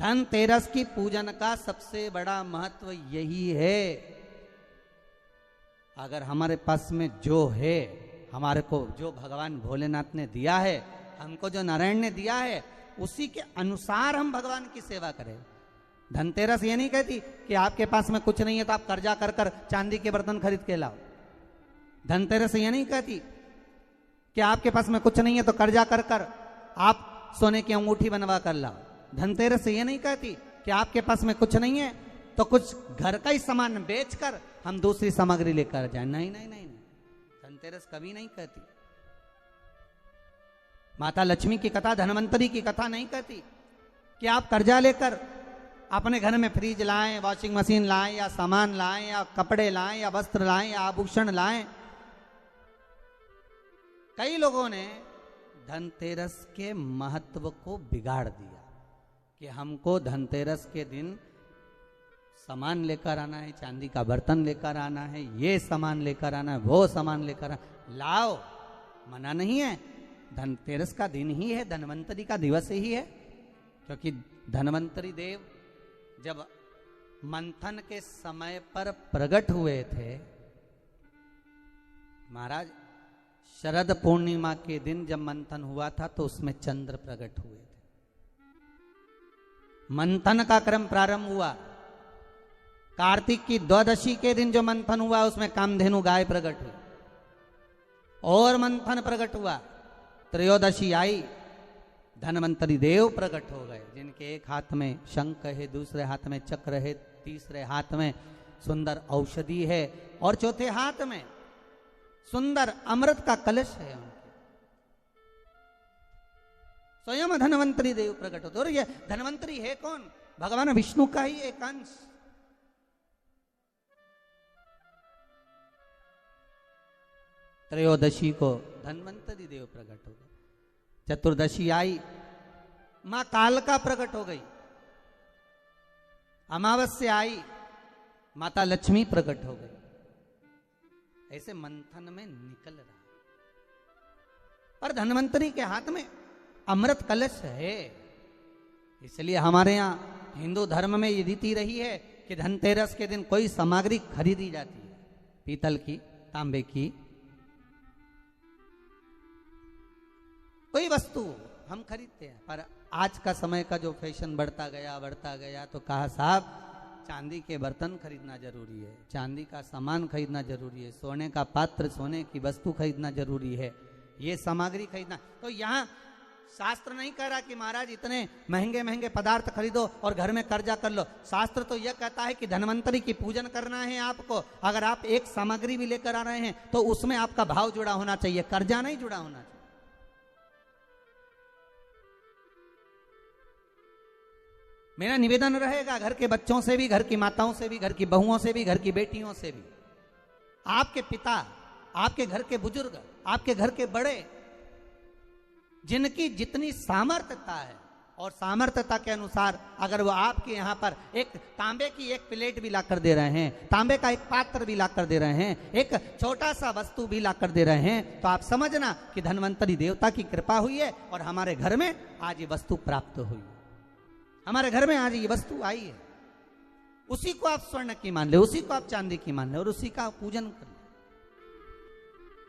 धनतेरस की पूजन का सबसे बड़ा महत्व यही है। अगर हमारे पास में जो है, हमारे को जो भगवान भोलेनाथ ने दिया है, हमको जो नारायण ने दिया है, उसी के अनुसार हम भगवान की सेवा करें। धनतेरस ये नहीं कहती कि आपके पास में कुछ नहीं है तो आप कर्जा कर कर चांदी के बर्तन खरीद के लाओ। धनतेरस ये नहीं कहती कि आपके पास में कुछ नहीं है तो कर्जा कर कर आप सोने की अंगूठी बनवा कर लाओ। धनतेरस ये नहीं कहती कि आपके पास में कुछ नहीं है तो कुछ घर का ही सामान बेचकर हम दूसरी सामग्री लेकर जाए। नहीं नहीं नहीं, धनतेरस कभी नहीं कहती। माता लक्ष्मी की कथा, धनवंतरी की कथा नहीं कहती कि आप कर्जा लेकर अपने घर में फ्रिज लाएं, वॉशिंग मशीन लाएं, या सामान लाएं, या कपड़े लाएं, या वस्त्र लाएं, या आभूषण लाएं। कई लोगों ने धनतेरस के महत्व को बिगाड़ दिया कि हमको धनतेरस के दिन सामान लेकर आना है, चांदी का बर्तन लेकर आना है, ये सामान लेकर आना है, वो सामान लेकर आना। लाओ, मना नहीं है। धनतेरस का दिन ही है, धनवंतरी का दिवस ही है। क्योंकि धनवंतरी देव जब मंथन के समय पर प्रकट हुए थे, महाराज शरद पूर्णिमा के दिन जब मंथन हुआ था तो उसमें चंद्र प्रकट हुए थे। मंथन का क्रम प्रारंभ हुआ, कार्तिक की द्वादशी के दिन जो मंथन हुआ उसमें कामधेनु गाय प्रकट हुई, और मंथन प्रकट हुआ। त्रयोदशी आई, धनवंतरी देव प्रकट हो गए, जिनके एक हाथ में शंख है, दूसरे हाथ में चक्र है, तीसरे हाथ में सुंदर औषधि है, और चौथे हाथ में सुंदर अमृत का कलश है उनके। स्वयं धनवंतरी देव प्रकट होते। और ये धनवंतरी है कौन? भगवान विष्णु का ही एक अंश। त्रयोदशी को धनवंतरी देव प्रकट हो गए। चतुर्दशी आई, मां कालका प्रकट हो गई। अमावस्या आई, माता लक्ष्मी प्रकट हो गई। ऐसे मंथन में निकल रहा। पर धनवंतरी के हाथ में अमृत कलश है। इसलिए हमारे यहां हिंदू धर्म में ये रीति रही है कि धनतेरस के दिन कोई सामग्री खरीदी जाती है, पीतल की, तांबे की, कोई वस्तु हम खरीदते हैं। पर आज का समय का जो फैशन बढ़ता गया तो कहा साहब चांदी के बर्तन खरीदना जरूरी है, चांदी का सामान खरीदना जरूरी है, सोने का पात्र, सोने की वस्तु खरीदना जरूरी है, ये सामग्री खरीदना। तो यहाँ शास्त्र नहीं कह रहा कि महाराज इतने महंगे महंगे पदार्थ खरीदो और घर में कर्जा कर लो। शास्त्र तो यह कहता है कि धनवंतरी की पूजन करना है आपको। अगर आप एक सामग्री भी लेकर आ रहे हैं तो उसमें आपका भाव जुड़ा होना चाहिए, कर्जा नहीं जुड़ा होना चाहिए। मेरा निवेदन रहेगा घर के बच्चों से भी, घर की माताओं से भी, घर की बहुओं से भी, घर की बेटियों से भी, आपके पिता, आपके घर के बुजुर्ग, आपके घर के बड़े, जिनकी जितनी सामर्थ्यता है और सामर्थ्यता के अनुसार अगर वो आपके यहाँ पर एक तांबे की एक प्लेट भी लाकर दे रहे हैं, तांबे का एक पात्र भी लाकर दे रहे हैं, एक छोटा सा वस्तु भी लाकर दे रहे हैं, तो आप समझना कि धनवंतरी देवता की कृपा हुई है और हमारे घर में आज ये वस्तु प्राप्त हुई है। हमारे घर में आज ये वस्तु आई है। उसी को आप स्वर्ण की मान ले, उसी को आप चांदी की मान ले और उसी का पूजन कर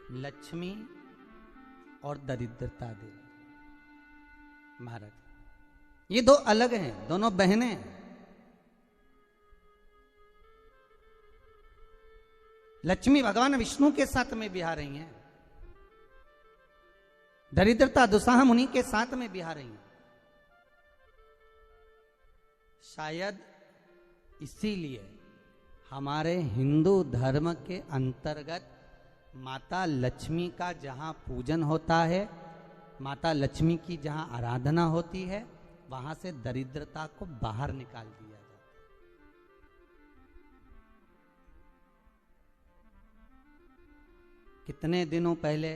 ले। लक्ष्मी और दरिद्रता देवी महाराज, ये दो अलग हैं, दोनों बहनें हैं। लक्ष्मी भगवान विष्णु के साथ में बिहा रही हैं, दरिद्रता दुसाह मुनि के साथ में बिहा रही हैं। शायद इसीलिए हमारे हिंदू धर्म के अंतर्गत माता लक्ष्मी का जहाँ पूजन होता है, माता लक्ष्मी की जहाँ आराधना होती है, वहाँ से दरिद्रता को बाहर निकाल दिया जाता है। कितने दिनों पहले,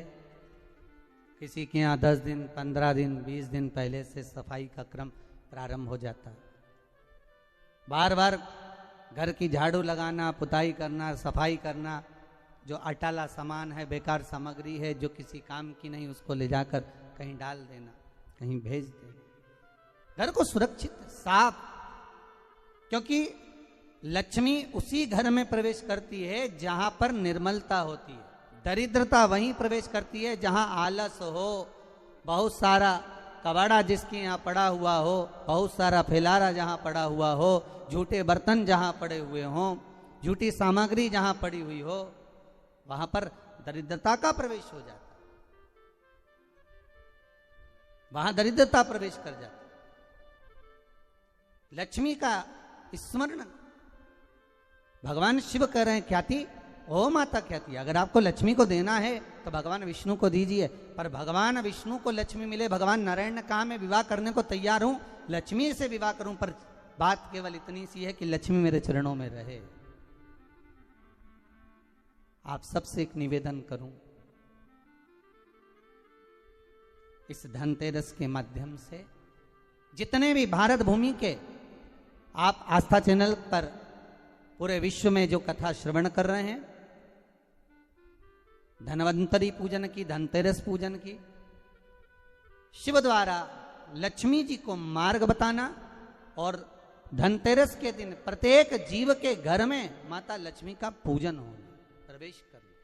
किसी के यहाँ 10 दिन, 15 दिन, 20 दिन पहले से सफाई का क्रम प्रारंभ हो जाता है। बार बार घर की झाड़ू लगाना, पुताई करना, सफाई करना, जो अटाला सामान है, बेकार सामग्री है, जो किसी काम की नहीं, उसको ले जाकर कहीं डाल देना, कहीं भेज देना। घर को सुरक्षित, साफ क्योंकि लक्ष्मी उसी घर में प्रवेश करती है जहां पर निर्मलता होती है। दरिद्रता वहीं प्रवेश करती है जहां आलस हो, बहुत सारा कबाड़ा जिसके यहाँ पड़ा हुआ हो, बहुत सारा फैलारा जहां पड़ा हुआ हो, झूठे बर्तन जहां पड़े हुए हों, झूठी सामग्री जहां पड़ी हुई हो, वहां पर दरिद्रता का प्रवेश हो जाता है, वहां दरिद्रता प्रवेश कर जाती। लक्ष्मी का स्मरण भगवान शिव कह रहे हैं, ख्याति ओ माता ख्याति, अगर आपको लक्ष्मी को देना है तो भगवान विष्णु को दीजिए। पर भगवान विष्णु को लक्ष्मी मिले, भगवान नारायण ने कहा मैं विवाह करने को तैयार हूं, लक्ष्मी से विवाह करूं, पर बात केवल इतनी सी है कि लक्ष्मी मेरे चरणों में रहे। आप सबसे एक निवेदन करूं, इस धनतेरस के माध्यम से जितने भी भारत भूमि के आप आस्था चैनल पर पूरे विश्व में जो कथा श्रवण कर रहे हैं, धनवंतरी पूजन की, धनतेरस पूजन की, शिव द्वारा लक्ष्मी जी को मार्ग बताना और धनतेरस के दिन प्रत्येक जीव के घर में माता लक्ष्मी का पूजन होना, प्रवेश करना।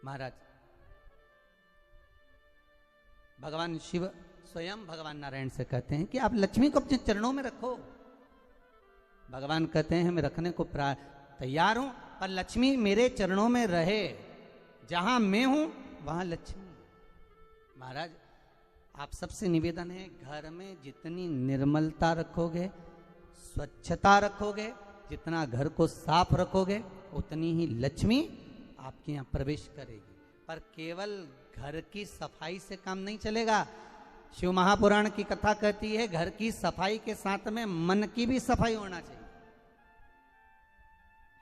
महाराज भगवान शिव स्वयं भगवान नारायण से कहते हैं कि आप लक्ष्मी को अपने चरणों में रखो। भगवान कहते हैं मैं रखने को तैयार हूं, पर लक्ष्मी मेरे चरणों में रहे, जहां मैं हूं वहां लक्ष्मी। महाराज आप सबसे निवेदन है, घर में जितनी निर्मलता रखोगे, स्वच्छता रखोगे, जितना घर को साफ रखोगे, उतनी ही लक्ष्मी आपके यहां प्रवेश करेगी। पर केवल घर की सफाई से काम नहीं चलेगा। शिव महापुराण की कथा कहती है घर की सफाई के साथ में मन की भी सफाई होना चाहिए।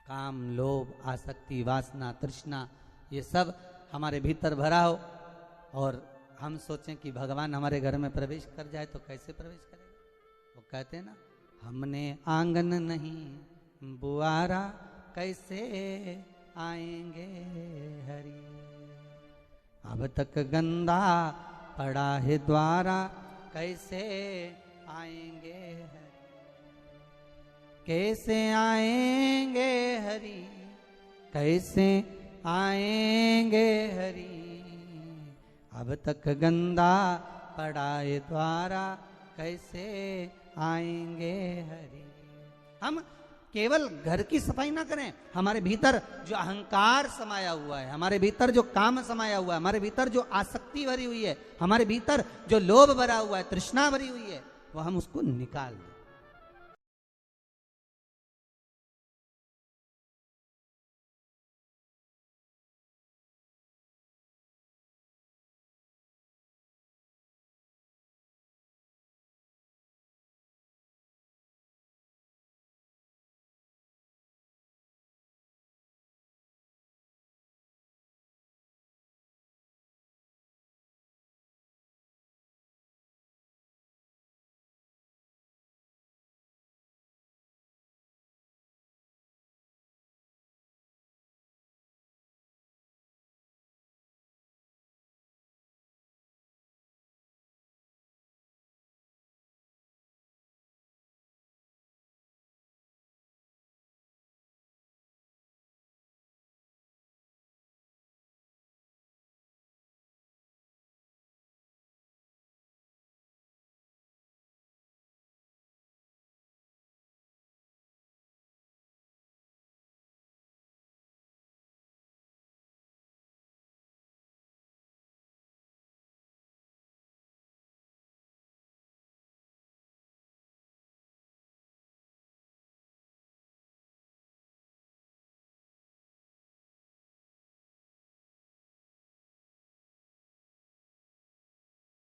काम, लोभ, आसक्ति, वासना, तृष्णा, ये सब हमारे भीतर भरा हो और हम सोचें कि भगवान हमारे घर में प्रवेश कर जाए तो कैसे प्रवेश करेगा। वो कहते हैं ना, हमने आंगन नहीं बुआरा, कैसे आएंगे हरि, अब तक गंदा पड़ा है द्वारा, कैसे आएंगे हरि, कैसे आएंगे हरि, कैसे आएंगे हरि, अब तक गंदा पड़ा है द्वारा, कैसे आएंगे हरि। हम केवल घर की सफाई ना करें, हमारे भीतर जो अहंकार समाया हुआ है, हमारे भीतर जो काम समाया हुआ है, हमारे भीतर जो आसक्ति भरी हुई है, हमारे भीतर जो लोभ भरा हुआ है, तृष्णा भरी हुई है, वो हम उसको निकाल दें।